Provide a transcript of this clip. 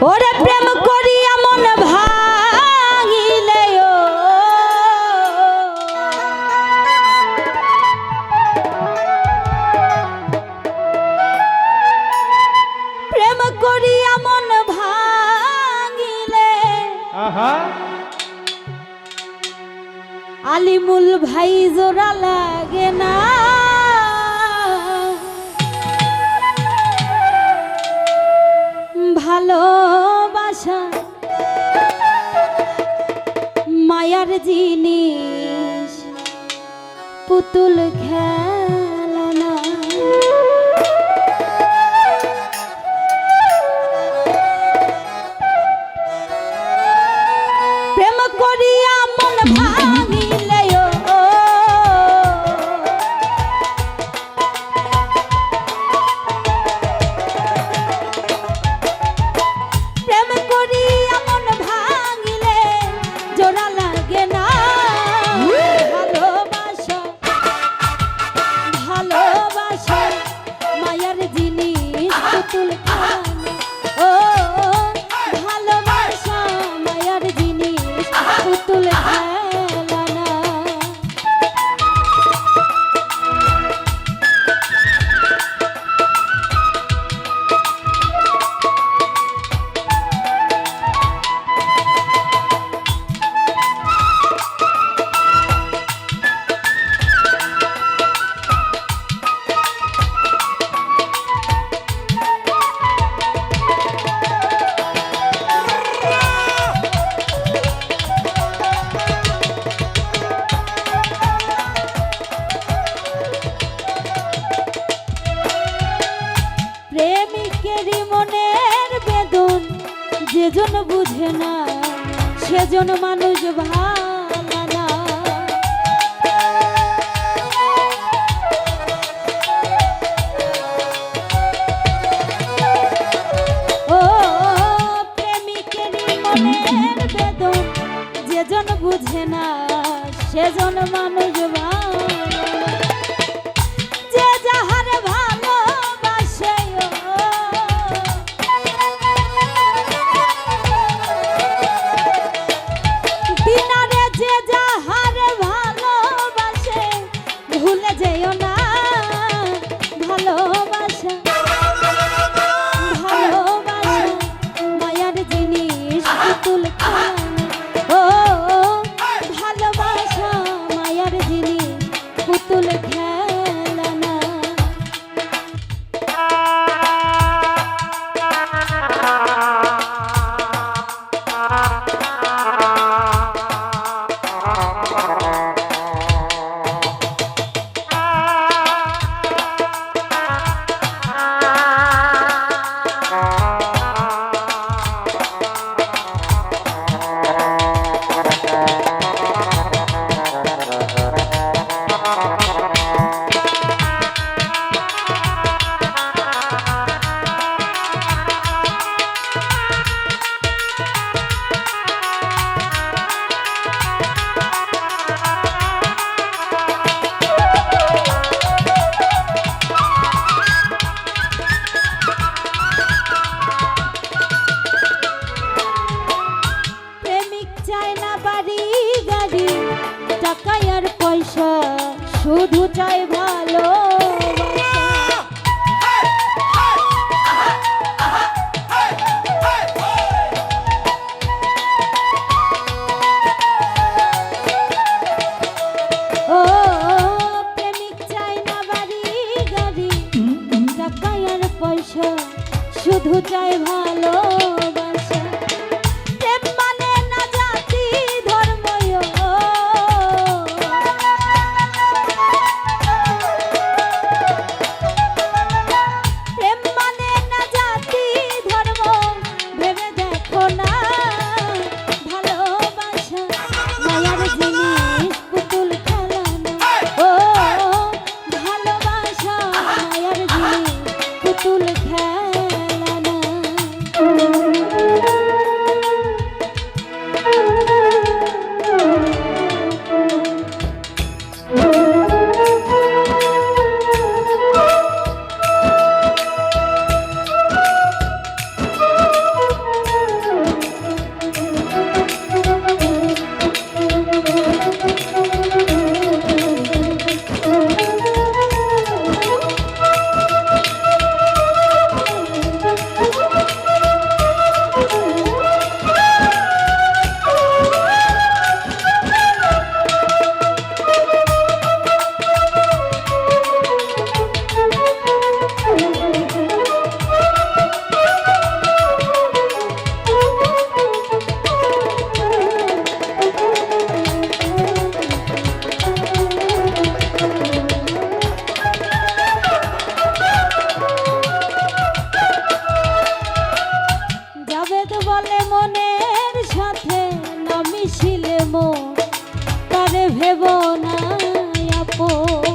ওরে প্রেম করিয়া মন ভাঙিলে প্রেম করিয়া মন ভাঙিলে আলিমুল ভাই জোড়া লাগে না ভালোবাসা মায়ার জিনিস পুতুল খেলনা প্রেম করিয়া মন ভাঙিলে প্রেম করিয়া মন ভাঙিলে জোড়া লাগে না ভালোবাসা ভালোবাসা মায়ার জিনিস পুতুল খেলনা ও ভালোবাসা মায়ার জিনিস পুতুল খেলনা প্রেমিকেরই মনের বেদন যেজন বুঝে না সেজন মানুষ ভালো না ও প্রেমিকেরই মনের বেদন যেজন বুঝে না সেজন মানুষ ভালো না যে যাহার ভালোবাসে দিনারে যে যাহার ভালোবাসে ভুলে যেও না ভালোবাসা ভালোবাসা মায়ার জিনিস পুতুল খেলনা ও ভালোবাসা মায়ার জিনিস পুতুল খেলনা পয়সা শুধু চাই ভালো ও প্রেমিক চাই না বাড়ি গাড়ি টাকা আর পয়সা শুধু চাই ভালো পুতুল খেলনা জাবেদ বলে মনের সাথে না মিশিলে মন তারে ভেব না আপন